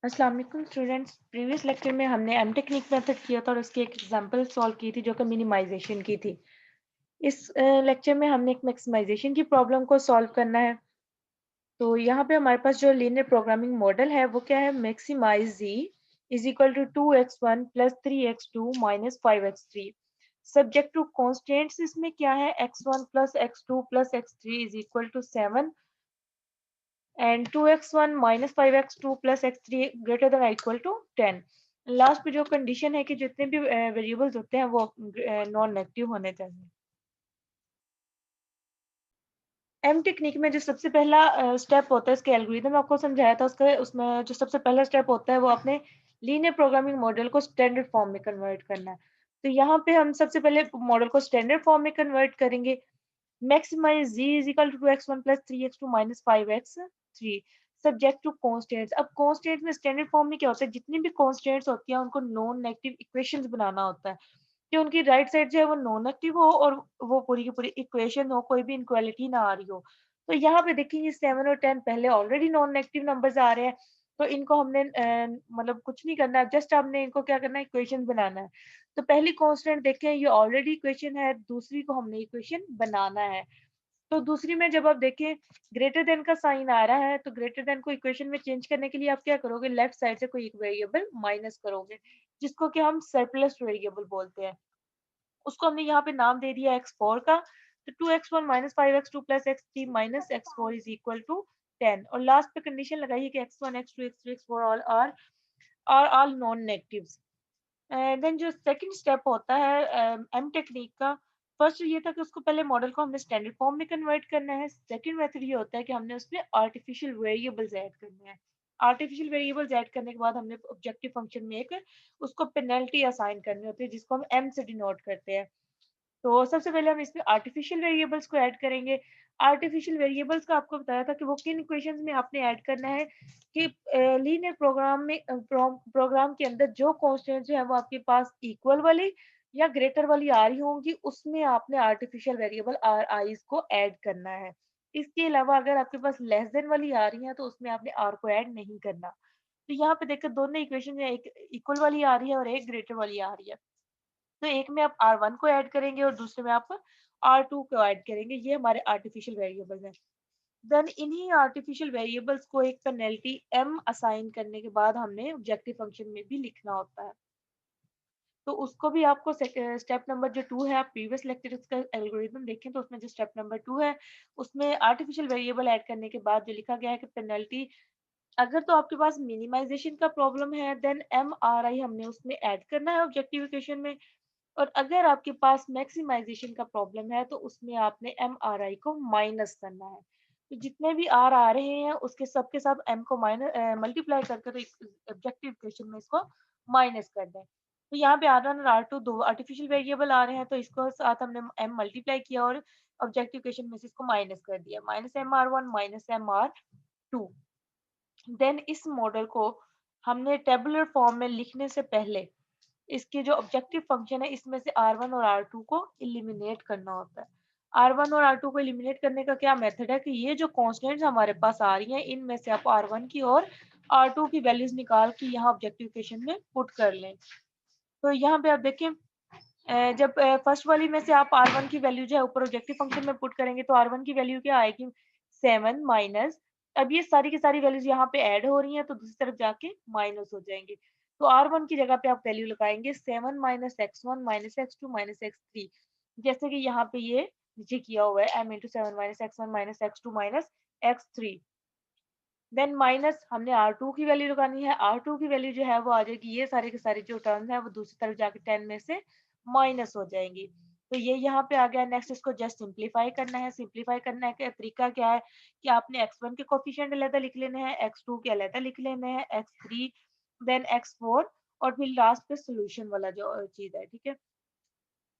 अस्सलाम वालेकुम students. Previous lecture में हमने एम टेक्निक मेथड किया था और उसकी एक एग्जांपल सॉल्व की थी जो कि मिनिमाइजेशन की थी। इस लेक्चर में हमने एक मैक्सिमाइजेशन की प्रॉब्लम को सॉल्व करना है। तो यहाँ पे हमारे पास जो लीनियर प्रोग्रामिंग मॉडल है वो क्या है, maximize z is equal to 2x1 plus 3x2 minus 5x3। Subject to constants इसमें क्या है, x1 plus x2 plus x3 is equal to 7 and 2x1 minus 5x2 plus x3 greater than equal to 10। Last पे जो condition है कि जितने भी variables होते हैं वो नॉन नेगेटिव होने चाहिए। एम टेक्निक में जो सबसे पहला स्टेप होता है, इसके एल्गोरिथम आपको समझाया था, उसका उसमें जो सबसे पहला स्टेप होता है वो अपने लीनियर प्रोग्रामिंग मॉडल को स्टैंडर्ड फॉर्म में कन्वर्ट करना है। तो यहाँ पे हम सबसे पहले मॉडल को स्टैंडर्ड फॉर्म में कन्वर्ट करेंगे। Maximize z is equal to 2x1 plus 3x2 minus 5x3 subject to constants. अब कॉन्स्टेंट्स में स्टैंडर्ड फॉर्म में क्या होता है, जितनी भी कॉन्स्टेंट्स होती हैं उनको नॉन नेगेटिव इक्वेशंस बनाना होता है कि उनकी राइट साइड जो है वो नॉन नेगेटिव हो और वो पूरी की पूरी इक्वेशन हो, कोई भी इनक्वालिटी ना आ रही हो। तो यहाँ पे देखेंगे 7 और 10 पहले ऑलरेडी नॉन नेगेटिव नंबर्स आ रहे हैं, तो इनको हमने मतलब कुछ नहीं करना है, जस्ट हमने इनको क्या करना है, इक्वेशन बनाना है। तो पहली कांस्टेंट देखें, ये ऑलरेडी इक्वेशन है, दूसरी को हमने इक्वेशन बनाना है। तो दूसरी में जब आप देखें ग्रेटर देन का साइन आ रहा है, तो ग्रेटर देन को इक्वेशन में चेंज करने के लिए आप क्या करोगे, लेफ्ट साइड से कोई एक वेरिएबल माइनस करोगे, जिसको कि हम सरप्लस वेरिएबल बोलते हैं। उसको हमने यहाँ पे नाम दे दिया x4 का। तो 2x1 minus 5x2 plus x3 minus x4 is equal to 10। और लास्ट पे कंडीशन लगाइए कि x1 x2 x3 x4 all non negatives. Then जो सेकंड स्टेप होता है एम टेक्निक का, फर्स्ट ये था कि उसको पहले मॉडल को हमने स्टैंडर्ड फॉर्म में कन्वर्ट करना है। सेकंड मेथड ये होता है कि हमने उसमें आर्टिफिशियल वेरिएबल्स ऐड करने हैं। आर्टिफिशियल वेरिएबल्स ऐड करने के बाद हमने ऑब्जेक्टिव फंक्शन में एक उसको पेनल्टी असाइन करनी होती है, जिसको हम एम से डिनोट करते हैं। तो सबसे पहले हम इसमें आर्टिफिशियल वेरिएबल्स को ऐड करेंगे। आर्टिफिशियल वेरिएबल्स का आपको बताया था कि वो किन इक्वेशंस में आपने ऐड करना है कि लीनियर प्रोग्राम में प्रोग्राम के अंदर जो कांस्टेंट्स है वो आपके पास इक्वल वाली या ग्रेटर वाली आ रही होंगी, उसमें आपने आर्टिफिशियल वेरिएबल आर आईज को ऐड करना है। इसके अलावा अगर आपके पास लेस देन वाली आ रही है तो उसमें आपने आर को ऐड नहीं करना। तो यहाँ पे देखकर दोनों इक्वेशन में एक इक्वल वाली आ रही है और एक ग्रेटर वाली आ रही है। तो एक में आप R1 को ऐड करेंगे और दूसरे में आप R2 को ऐड करेंगे। ये हमारे आर्टिफिशियल वेरिएबल्स हैं। देन इन्हीं आर्टिफिशियल वेरिएबल्स को एक पेनल्टी m असाइन करने के बाद हमने ऑब्जेक्टिव फंक्शन में भी लिखना होता है। तो उसको भी आपको स्टेप नंबर जो 2 है, आप प्रीवियस लेक्चर का एल्गोरिथम देखें तो उसमें जो स्टेप नंबर 2 है उसमें आर्टिफिशियल वेरिएबल ऐड करने के बाद जो लिखा गया है कि पेनल्टी, अगर तो आपके पास मिनिमाइजेशन का प्रॉब्लम है देन एम आर आई हमने उसमें ऐड करना है ऑब्जेक्टिव इक्वेशन में। और अगर आपके पास मैक्सिमाइजेशन का प्रॉब्लम है तो उसमें आपने एम आर आई को माइनस करना है। तो जितने भी आर आ रहे हैं उसके सबके साथ एम को माइनस मल्टीप्लाई करके तो ऑब्जेक्टिव इक्वेशन में इसको माइनस कर दें। तो यहाँ पे R1 और R2 दो आर्टिफिशियल वेरिएबल आ रहे हैं, तो इसको साथ हमने m मल्टीप्लाई किया और ऑब्जेक्टिव इक्वेशन में से इसको माइनस कर दिया, minus M R one minus M R two. Then इस मॉडल को हमने टेबुलर फॉर्म में लिखने से पहले इसके जो ऑब्जेक्टिव फंक्शन है इसमें से R1 और R2 को इलिमिनेट करना होता है। R1 और R2 को इलिमिनेट करने का क्या मेथड है कि ये जो कॉन्स्टेंट्स हमारे पास आ रही हैं इनमें से आप R1 की और R2 की वैल्यूज निकाल के यहाँ ऑब्जेक्टिव इक्वेशन में पुट कर लें। तो यहाँ पे आप देखें जब फर्स्ट वाली में से आप R1 की वैल्यू जो है ऊपर ऑब्जेक्टिव फंक्शन में पुट करेंगे तो R1 की वैल्यू क्या आएगी, 7 माइनस, अब ये सारी की सारी वैल्यूज यहाँ पे ऐड हो रही हैं तो दूसरी तरफ जाके माइनस हो जाएंगे। तो R1 की जगह पे आप वैल्यू लगाएंगे 7 minus x1 minus x2 minus x3, जैसे कि यहाँ पे ये नीचे किया हुआ है m into 7 minus x1 minus x2 minus x3। Then minus हमने R2 की वैल्यू लगानी है, R2 की वैल्यू जो है वो आ जाएगी, ये सारे के सारे जो टर्म्स है वो दूसरी तरफ जाके 10 में से माइनस हो जाएंगी। तो ये यहाँ पे आ गया। नेक्स्ट इसको जस्ट सिंप्लीफाई करना है। सिंप्लीफाई करने का तरीका क्या है कि आपने x1 के कोफिशिएंट अलग लिख लेने हैं, x2 के अलग लिख लेने हैं, x3 देन x4 और फिर लास्ट पे सोल्यूशन वाला जो चीज है, ठीक है।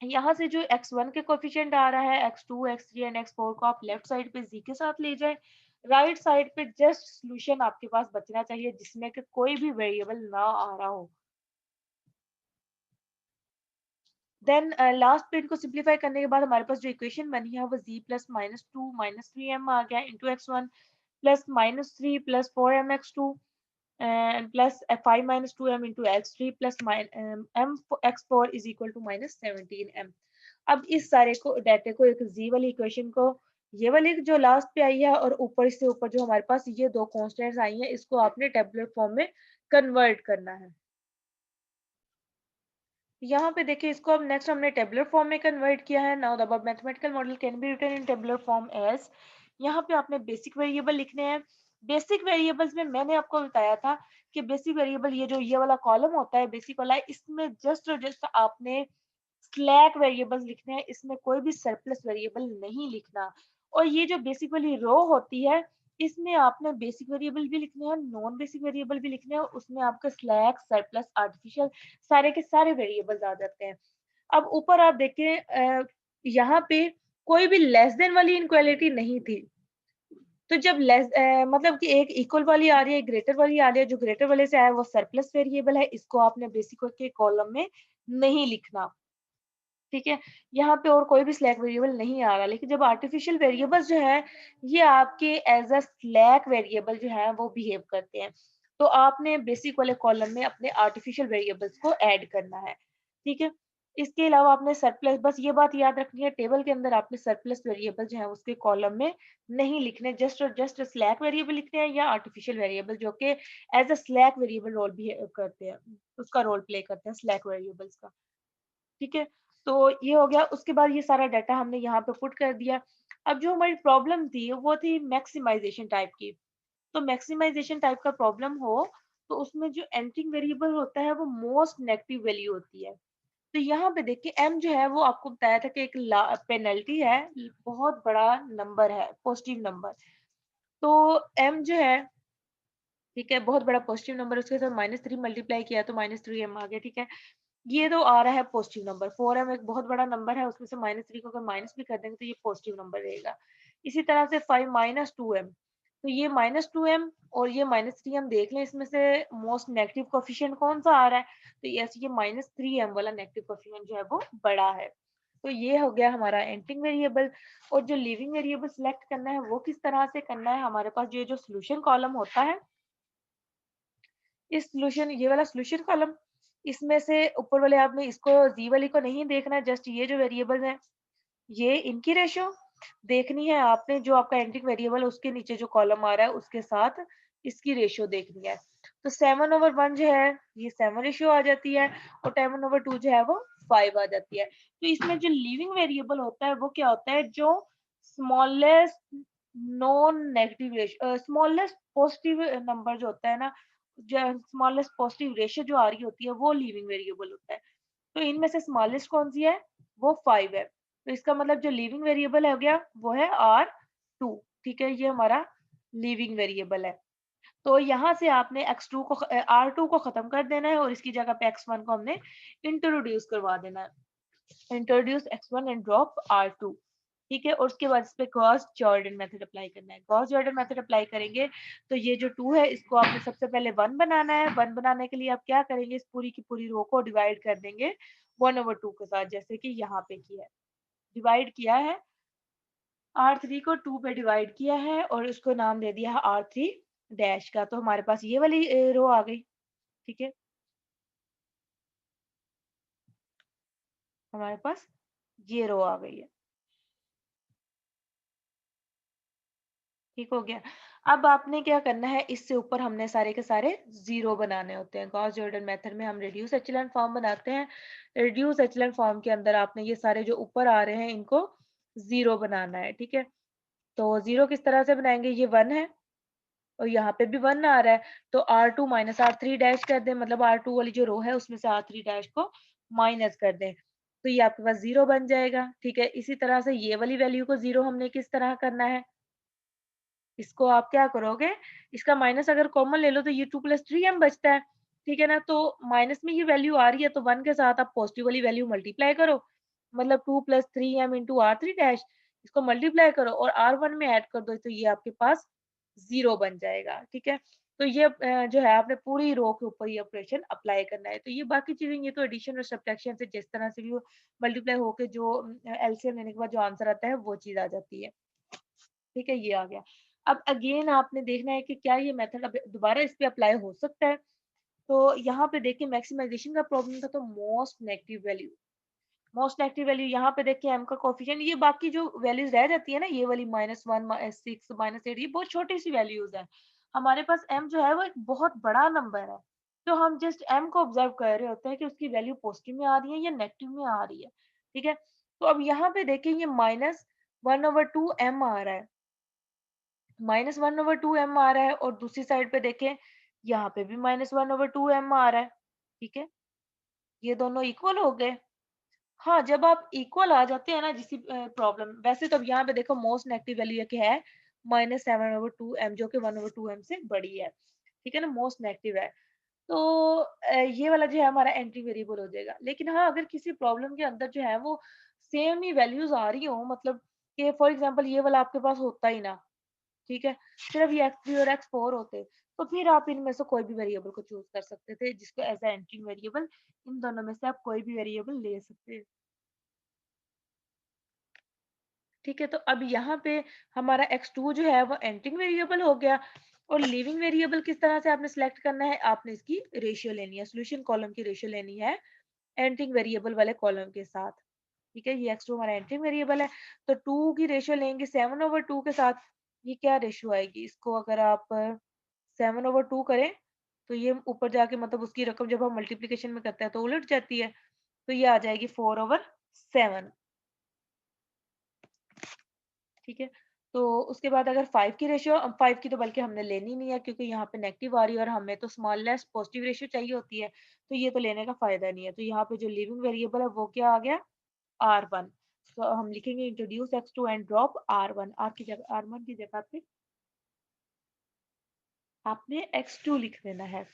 यहाँ से जो x1 के कोफिशिएंट आ रहा है, x2 x3 एंड x4 को आप लेफ्ट साइड पे z के साथ ले जाएं। राइट साइड पे जस्ट सॉल्यूशन आपके पास बचना चाहिए जिसमें कि कोई भी वेरिएबल ना आ रहा हो। देन लास्ट पे इनको सिंप्लीफाई करने के बाद हमारे पास जो इक्वेशन बनी है वो z plus minus two minus three m आ गया into x1 plus minus three plus four m x two plus 5 minus 2m into x three plus m x four is equal to minus 17m। अब इस सारे को डाटे को एक जी वाली इक्वेशन को ये वाली जो लास्ट पे आई है और ऊपर से ऊपर जो हमारे पास ये दो कॉन्स्टेंट्स आई हैं इसको आपने टेबुलर फॉर्म में कन्वर्ट करना है। यहाँ पे देखिए इसको अब नेक्स्ट हमने टेबुलर फॉर्म में कन्वर्ट किया है। Now the above mathematical model can be written in tabular form as. यहाँ पे आपने बेसिक वेरिएबल लिखने हैं। बेसिक वेरिएबल्स में मैंने आपको बताया था कि बेसिक वेरिएबल ये जो ये वाला कॉलम होता है बेसिक वाला इसमें जस्ट और जस्ट आपने स्लैक वेरिएबल्स लिखने हैं, इसमें कोई भी सरप्लस वेरिएबल नहीं लिखना। और ये जो बेसिक वाली रो होती है इसमें आपने बेसिक वेरिएबल भी लिखने हैं, नॉन बेसिक वेरिएबल भी लिखने हैं, उसमें आपका स्लैक सरप्लस आर्टिफिशियल सारे के सारे वेरिएबल्स आ जाते हैं। अब ऊपर आप देखें यहाँ पे कोई भी लेस देन वाली इनक्वालिटी नहीं थी। तो जब मतलब कि एक इक्वल वाली आ रही है, ग्रेटर वाली आ रही है, जो ग्रेटर वाले से आया है वो सरप्लस वेरिएबल है, इसको आपने बेसिक के कॉलम में नहीं लिखना। ठीक है, यहाँ पे और कोई भी स्लैक वेरिएबल नहीं आ रहा। लेकिन जब आर्टिफिशियल वेरिएबल्स जो है ये आपके एज अ स्लैक वेरिएबल जो है वो बिहेव करते हैं, तो आपने बेसिक वाले कॉलम में अपने आर्टिफिशियल वेरिएबल्स को ऐड करना है। ठीक है, इसके अलावा आपने सरप्लस, बस ये बात याद रखनी है टेबल के अंदर आपने सरप्लस वेरिएबल जो है उसके कॉलम में नहीं लिखने, जस्ट और जस्ट स्लैक वेरिएबल लिखने हैं या आर्टिफिशियल वेरिएबल जो कि as a slack variable role भी करते हैं, उसका रोल प्ले करते हैं स्लैक वेरिएबल्स का। ठीक है, तो ये हो गया। उसके बाद ये सारा डाटा हमने यहाँ पे पुट कर दिया। अब जो हमारी प्रॉब्लम थी वो थी मैक्सिमाइजेशन टाइप की। तो मैक्सिमाइजेशन टाइप का प्रॉब्लम हो तो उसमें जो एंटरिंग वेरिएबल होता है वो मोस्ट नेगेटिव वैल्यू होती है। तो यहाँ पे देखिए m जो है वो आपको बताया था कि एक पेनल्टी है, बहुत बड़ा नंबर है, पॉजिटिव नंबर। तो m जो है, ठीक है, बहुत बड़ा पॉजिटिव नंबर, उसके साथ -3 मल्टीप्लाई किया तो -3m आ गया। ठीक है, ये तो आ रहा है पॉजिटिव नंबर। 4m एक बहुत बड़ा नंबर है, उसमें से -3 को अगर माइनस भी कर देंगे तो ये पॉजिटिव नंबर रहेगा। इसी तरह से 5 -2m, तो ये -2m और ये -3 हम देख लें इसमें से मोस्ट नेगेटिव कोफिशिएंट कौन सा आ रहा है, तो ये -3m वाला नेगेटिव कोफिशिएंट जो है वो बड़ा है। तो ये हो गया हमारा एंटिंग वेरिएबल। और जो लिविंग वेरिएबल सिलेक्ट करना है वो किस तरह से करना है, हमारे पास ये जो सोल्यूशन कॉलम होता है, इस सोल्यूशन ये वाला सोल्यूशन कॉलम, इसमें से ऊपर वाले आपने इसको जी वाली को नहीं देखना है, जस्ट ये जो वेरिएबल है ये इनकी रेशियो देखनी है आपने, जो आपका एंट्रिक वेरिएबल है उसके नीचे जो कॉलम आ रहा है उसके साथ इसकी रेशियो देखनी है। तो 7/1 जो है ये 7 रेशियो आ जाती है और 10/2 जो है वो 5 आ जाती है। तो इसमें जो लिविंग वेरिएबल होता है वो क्या होता है, जो smallest non negative ratio, smallest positive number जो होता है ना, जो स्मॉलेस्ट पॉजिटिव रेशियो जो आ रही होती है वो लिविंग वेरिएबल होता है। तो इनमें से स्मॉलेस्ट कौन सी है, वो 5 है। तो इसका मतलब जो लिविंग वेरिएबल हो गया वो है R2। ठीक है, ये हमारा लिविंग वेरिएबल है। तो यहाँ से आपने x2 को R2 को खत्म कर देना है और इसकी जगह पे x1 को हमने इंट्रोड्यूस करवा देना है। Introduce x1 and drop R2। ठीक है, और उसके बाद इस पे गॉस जॉर्डन मेथड अप्लाई करना है। गॉस जॉर्डन मेथड अप्लाई करेंगे तो ये जो 2 है इसको आपने सबसे पहले 1 बनाना है। 1 बनाने के लिए आप क्या करेंगे, इस पूरी की पूरी रो को डिवाइड कर देंगे 1/2 के साथ, जैसे कि यहाँ पे किया है। डिवाइड किया है, R3 को 2 पे डिवाइड किया है और उसको नाम दे दिया है R3 डैश का। तो हमारे पास ये वाली रो आ गई। ठीक है, हमारे पास ये रो आ गई है। ठीक हो गया। अब आपने क्या करना है, इससे ऊपर हमने सारे के सारे जीरो बनाने होते हैं। गॉस जॉर्डन मेथड में हम रिड्यूस एचेलॉन फॉर्म बनाते हैं। रिड्यूस एचेलॉन फॉर्म के अंदर आपने ये सारे जो ऊपर आ रहे हैं इनको जीरो बनाना है। ठीक है, तो जीरो किस तरह से बनाएंगे, ये 1 है और यहाँ पे भी 1 आ रहा है, तो R2 माइनस R3 डैश कर दें, मतलब R2 वाली जो रो है उसमें से R3 डैश को माइनस कर दें, तो ये आपके पास जीरो बन जाएगा। ठीक है, इसी तरह से ये वाली वैल्यू को जीरो हमने किस तरह करना है, इसको आप क्या करोगे, इसका माइनस अगर कॉमन ले लो तो ये 2 + 3m बचता है। ठीक है ना, तो माइनस में ये वैल्यू आ रही है तो 1 के साथ आप पॉजिटिव वाली वैल्यू मल्टीप्लाई करो, मतलब 2 + 3m इंटू R3 डैश, इसको मल्टीप्लाई करो और R1 में ऐड कर दो तो ये आपके पास जीरो बन जाएगा। ठीक है, तो ये जो है आपने पूरी रो के ऊपर ये ऑपरेशन अप्लाई करना है। तो ये बाकी चीजें ये तो एडिशन और सब्ट्रैक्शन से जिस तरह से भी मल्टीप्लाई होके जो एलसीएम लेने के बाद जो आंसर आता है वो चीज आ जाती है। ठीक है, ये आ गया। अब अगेन आपने देखना है कि क्या ये मेथड अब दोबारा इस पे अप्लाई हो सकता है। तो यहाँ पे देखिए मैक्सिमाइजेशन का प्रॉब्लम था, तो मोस्ट नेगेटिव वैल्यू यहाँ पे देखिए एम का कोफिशिएंट, ये बाकी जो वैल्यूज रह जाती है ना, ये वाली -1 6 -8, ये बहुत छोटी सी वैल्यूज है। हमारे पास एम जो है वो एक बहुत बड़ा नंबर है, तो हम जस्ट एम को ऑब्जर्व कर रहे होते हैं कि उसकी वैल्यू पॉजिटिव में आ रही है या नेगेटिव में आ रही है। ठीक है, तो अब यहाँ पे देखिए ये -1/2 m आ रहा है, -1/2 m आ रहा है, और दूसरी साइड पे देखें यहाँ पे भी -1/2 m आ रहा है। ठीक है, ये दोनों इक्वल हो गए। हाँ, जब आप इक्वल आ जाते हैं ना किसी प्रॉब्लम, वैसे तो अब यहाँ पे देखो मोस्ट नेगेटिव वैल्यू ये क्या है, -7/2m, जो कि 1/2m से बड़ी है। ठीक है ना, मोस्ट नेगेटिव है। तो ये वाला जो है हमारा एंट्री वेरिएबल हो जाएगा। लेकिन हाँ, अगर किसी प्रॉब्लम के अंदर जो है वो सेम ही वैल्यूज आ रही हो, मतलब कि फॉर एग्जांपल ये वाला आपके पास होता ही ना, ठीक है, सिर्फ ये x3 और x4 होते, तो फिर आप इनमें से कोई भी वेरिएबल को चूज कर सकते थे, जिसको एज ए एंट्री वेरिएबल, इन दोनों में से आप कोई भी वेरिएबल ले सकते हैं। ठीक है, तो अब यहाँ पे हमारा x2 जो है वो एंटरिंग वेरिएबल हो गया, और लीविंग वेरिएबल किस तरह से आपने सेलेक्ट करना है, आपने इसकी रेशियो लेनी है, सोल्यूशन कॉलम की रेशियो लेनी है एंटरिंग वेरिएबल वाले कॉलम के साथ। ठीक है, ये x2 हमारा एंटरिंग वेरिएबल है, तो 2 की रेशियो लेंगे 7/2 के साथ। ये क्या रेशियो आएगी, इसको अगर आप 7/2 करें, तो ये ऊपर जाके मतलब उसकी रकम जब हम मल्टीप्लीकेशन में करते हैं तो उलट जाती है, तो ये आ जाएगी 4/7। ठीक है, तो उसके बाद अगर 5 की रेशियो, 5 की तो बल्कि हमने लेनी नहीं है, क्योंकि यहाँ पे नेगेटिव आ रही है और हमें तो स्मॉलेस्ट पॉजिटिव रेशियो चाहिए होती है, तो ये तो लेने का फायदा नहीं है। तो यहाँ पे जो लिविंग वेरिएबल है वो क्या आ गया, R1। तो हम लिखेंगे introduce x2 and drop R1, are की जगह, R1 की जगह पे आपने x2 लिख देना है।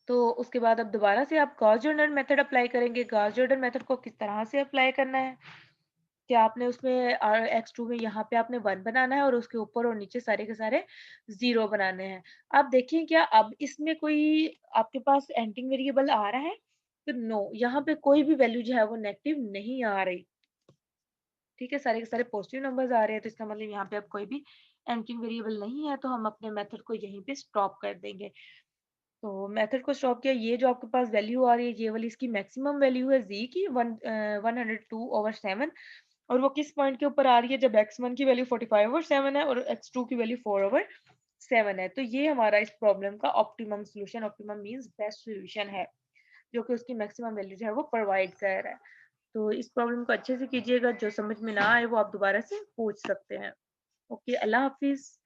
तो उसके बाद अब दोबारा से आप गॉस जॉर्डन मेथड अप्लाई करेंगे। गॉस जॉर्डन मेथड को किस तरह से अप्लाई करना है, कि आपने उसमें x2 में यहाँ पे आपने 1 बनाना है, और उसके ऊपर और नीचे सारे के सारे 0 बनाने हैं। अब देखिए क्या अब इसमें कोई आपके पास एंटिंग वेरिएबल आ रहा है, तो नो, यहाँ पे कोई भी वैल्यू जो है वो नेगेटिव नहीं आ रही। ठीक है, सारे के सारे पॉजिटिव नंबर्स आ रहे हैं, तो इसका मतलब यहाँ पे अब कोई भी एंटिंग वेरिएबल नहीं है, तो हम अपने मेथड को यहीं पे स्टॉप कर देंगे। तो मेथड को स्टॉप किया, ये जो आपके पास वैल्यू आ रही है, ये वाली इसकी मैक्सिमम वैल्यू है z की 102/7, और वो किस पॉइंट के ऊपर आ रही है, जब x1 की वैल्यू 45/7 है और x2 की वैल्यू 4/7 है। तो ये हमारा इस प्रॉब्लम का optimum solution, optimum means best solution है, जो कि उसकी मैक्सिमम वैल्यू जो है वो प्रोवाइड कर रहा है। तो इस प्रॉब्लम को अच्छे से कीजिएगा, जो समझ में ना आए वो आप दोबारा से पूछ सकते हैं। ओके, अल्लाह हाफिज।